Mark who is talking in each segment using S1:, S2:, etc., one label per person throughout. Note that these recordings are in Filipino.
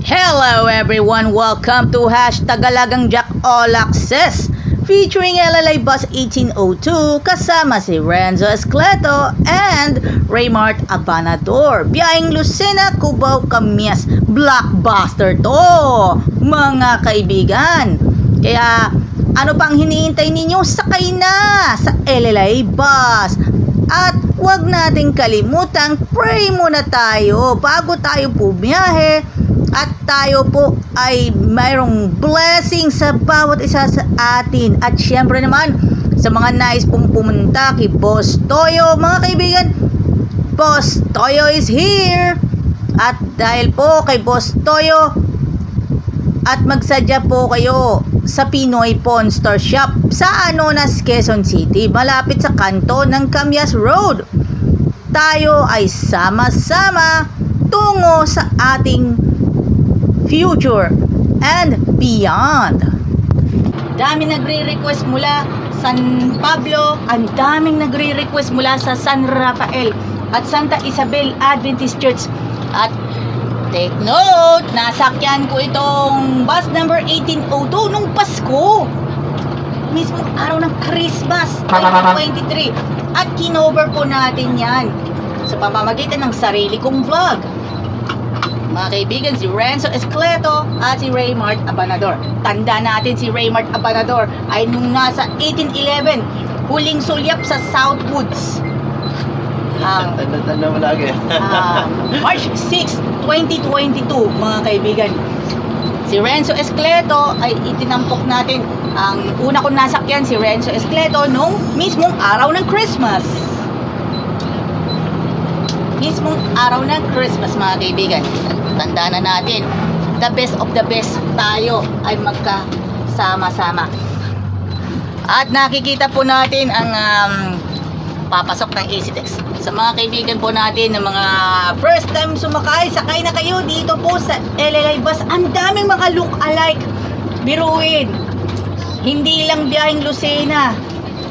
S1: Hello everyone! Welcome to Tagalagang Jack All Access featuring LLA Bus 1802 kasama si Renzo Escleto and Raymart Abanador. Biyaheng Lucena, Cubao, Camias. Blockbuster to, mga kaibigan. Kaya ano pang hinihintay ninyo? Sakay na sa LLA Bus. At huwag nating kalimutang pray muna tayo bago tayo bumiyahe. At tayo po ay mayroong blessing sa bawat isa sa atin. At syempre naman, sa mga nais pong pumunta kay Boss Toyo, mga kaibigan, Boss Toyo is here. At dahil po kay Boss Toyo, at magsadya po kayo sa Pinoy Pawn Store Shop sa Anonas, Quezon City, malapit sa kanto ng Camias Road. Tayo ay sama-sama tungo sa ating future and beyond. Dami nagre-request mula San Pablo, ang daming nagre-request mula sa San Rafael at Santa Isabel Adventist Church. At take note, nasakyan ko itong bus number 1802 nung Pasko, mismong araw ng Christmas 2023, at kinover po natin yan sa pamamagitan ng sarili kong vlog. Mga kaibigan, si Renzo Escleto at si Raymart Abanador. Tanda natin, si Raymart Abanador ay nung nasa 1811, huling sulyap sa Southwoods.
S2: Tanda mo lagi.
S1: March 6, 2022, mga kaibigan. Si Renzo Escleto ay itinampok natin. Ang una kong nasakyan, si Renzo Escleto, nung mismong araw ng Christmas. Mismong araw ng Christmas, mga kaibigan. Tanda na natin, the best of the best tayo ay magkasama-sama. At nakikita po natin ang papasok ng EasyTex. Sa mga kaibigan po natin na mga first time sumakay, sakay na kayo dito po sa LLA Bus. Ang daming mga look-alike. Biruin, hindi lang biyaheng Lucena,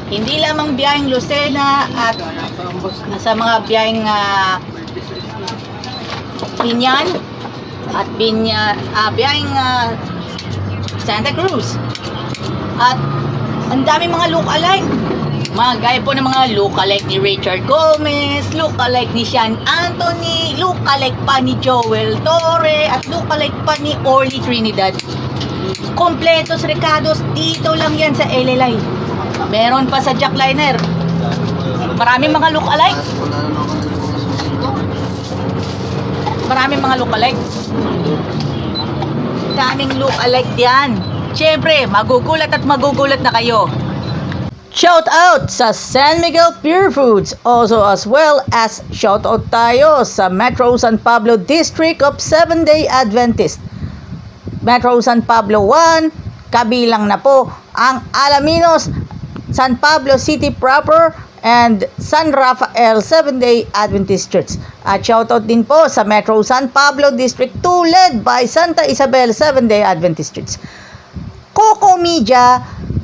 S1: hindi lamang biyaheng Lucena, at sa mga biyaheng Binyan at biyaheng Santa Cruz. At ang dami mga look-alike. Mga gaya po ng mga look-alike ni Richard Gomez, look-alike ni Sean Anthony, look-alike pa ni Joel Torre, at look-alike pa ni Orly Trinidad. Kompletos recados, dito lang yan sa LLA. Meron pa sa Jackliner. Maraming mga look-alike. Maraming mga look-alike. Daming look-alike diyan. Siyempre, magugulat na kayo. Shout out sa San Miguel Pure Foods, also as well as shout out tayo sa Metro San Pablo District of Seventh-day Adventist. Metro San Pablo 1, kabilang na po ang Alaminos, San Pablo City proper, and San Rafael Seventh-day Adventist Church. At shoutout din po sa Metro San Pablo District 2 led by Santa Isabel Seventh-day Adventist Church. Coco Media,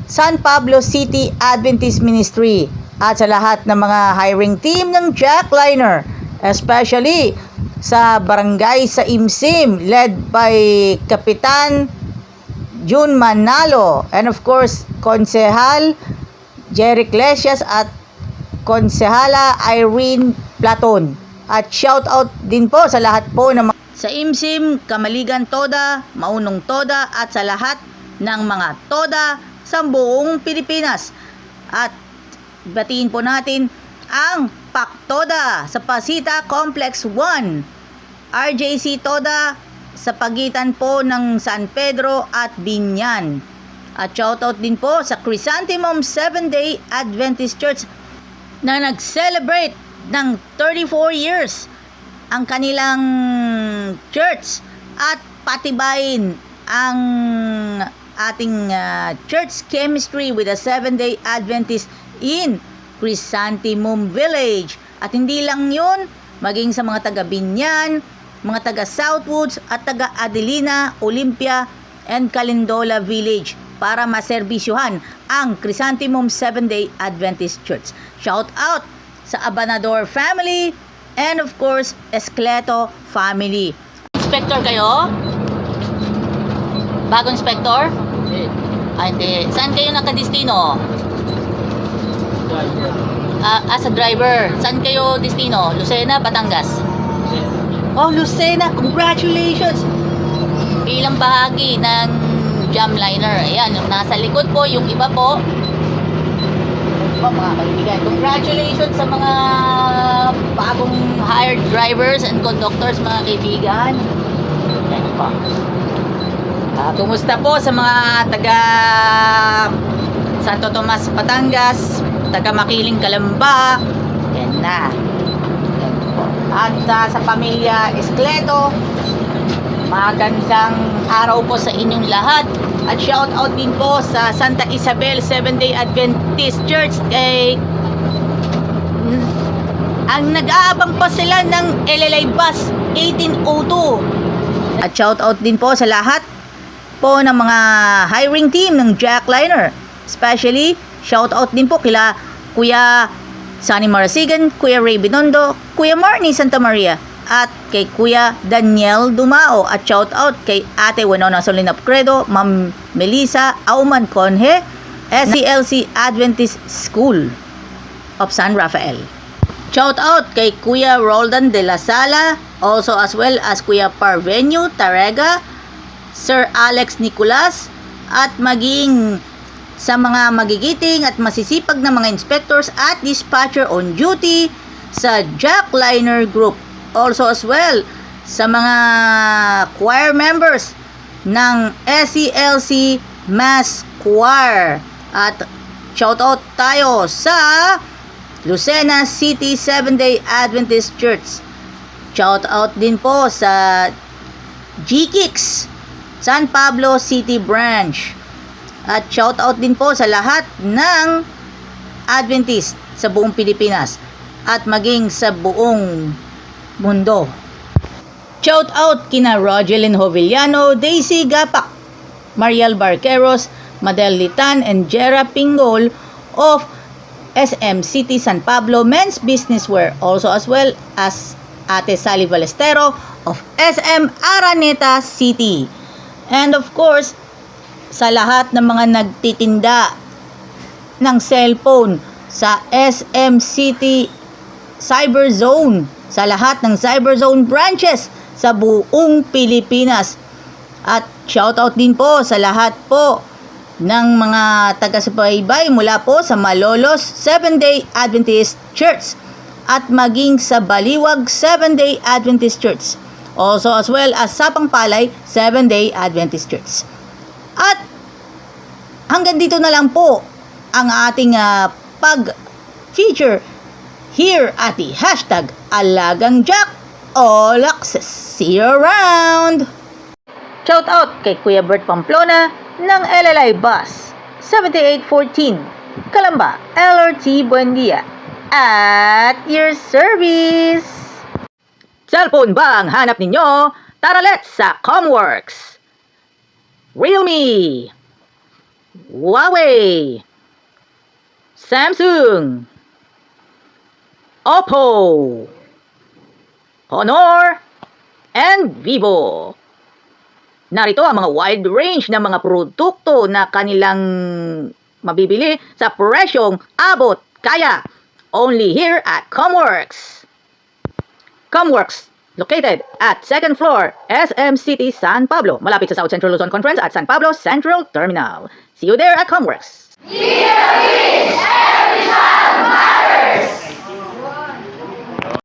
S1: San Pablo City Adventist Ministry, at sa lahat ng mga hiring team ng Jackliner, especially sa barangay sa Imsim led by Kapitan Jun Manalo, and of course Konsehal Jerry Iglesias at Konsehala Irene Platon. At shout out din po sa lahat po ng sa Imsim, Kamaligan Toda, Maunong Toda, at sa lahat ng mga Toda sa buong Pilipinas. At batiin po natin ang Paktoda sa Pasita Complex 1, RJC Toda sa pagitan po ng San Pedro at Binyan. At shoutout din po sa Chrysanthemum Seventh-day Adventist Church na nag-celebrate ng 34 years ang kanilang church, at patibayin ang ating church chemistry with a Seventh-day Adventist in Chrysanthemum Village. At hindi lang yun, maging sa mga taga Binyan, mga taga Southwoods, at taga Adelina, Olympia, and Calindola Village para maserbisyuhan ang Chrysanthemum Seventh-day Adventist Church. Shout out sa Abanador family and of course Escleto family. Inspector kayo? Bagong inspector?
S2: Hindi.
S1: Hindi. Saan kayo nakadestino?
S2: Driver.
S1: As a driver. Saan kayo destino? Lucena, Batangas? Oh, Lucena! Congratulations! Bilang bahagi ng Jamliner. Ayan, yung nasa likod po, yung iba po. Mga kaibigan, congratulations sa mga bagong hired drivers and conductors, mga kaibigan. Yan po. Kumusta po sa mga taga Santo Tomas, Batangas, taga Makiling, Calamba? Yan na. Yan po. At sa pamilya Escleto, magandang araw po sa inyong lahat. At shout out din po sa Santa Isabel Seventh-day Adventist Church. Ang nag-aabang pa sila ng LLI Bus 1802. At shout out din po sa lahat po ng mga hiring team ng Jackliner. Especially, shout out din po kila Kuya Sunny Marasigan, Kuya Ray Binondo, Kuya Marnie Santa Maria, at kay Kuya Daniel Dumao. At shout out kay Ate Winona Solina Credo, Ma'am Melissa Auman Conje, SCLC Adventist School of San Rafael. Shout out kay Kuya Roldan de la Sala, also as well as Kuya Parvenio Tarega, Sir Alex Nicolas, at maging sa mga magigiting at masisipag na mga inspectors at dispatcher on duty sa Jackliner Group. Also as well sa mga choir members ng SCLC Mass Choir. At shoutout tayo sa Lucena City Seventh-day Adventist Church. Shoutout din po sa GKIX San Pablo City Branch. At shoutout din po sa lahat ng Adventist sa buong Pilipinas at maging sa buong mundo. Shout out kina Rogelyn Hovillano, Daisy Gapak, Mariel Barqueros, Madel Litan, and Jera Pingol of SM City San Pablo Men's Business Wear. Also as well as Ate Sally Balestero of SM Araneta City. And of course, sa lahat ng mga nagtitinda ng cellphone sa SM City Cyber Zone, sa lahat ng Cyber Zone branches sa buong Pilipinas. At shoutout din po sa lahat po ng mga taga-subaybay mula po sa Malolos Seventh-day Adventist Church at maging sa Baliwag Seventh-day Adventist Church. Also as well as Sapang-Palay Seventh-day Adventist Church. At hanggang dito na lang po ang ating pag-feature here at the hashtag Alagang Jack All Access. See you around! Shout out kay Kuya Bert Pamplona ng LLI Bus 7814 Calamba LRT Buendia at your service. Cellphone ba ang hanap ninyo? Tara let's sa Comworks, Realme, Huawei, Samsung, Oppo, Honor, and Vivo. Narito ang mga wide range ng mga produkto na kanilang mabibili sa presyong abot kaya. Only here at Comworks. Comworks, located at 2nd floor, SM City, San Pablo. Malapit sa South Central Luzon Conference at San Pablo Central Terminal. See you there at Comworks.
S3: Here is every time.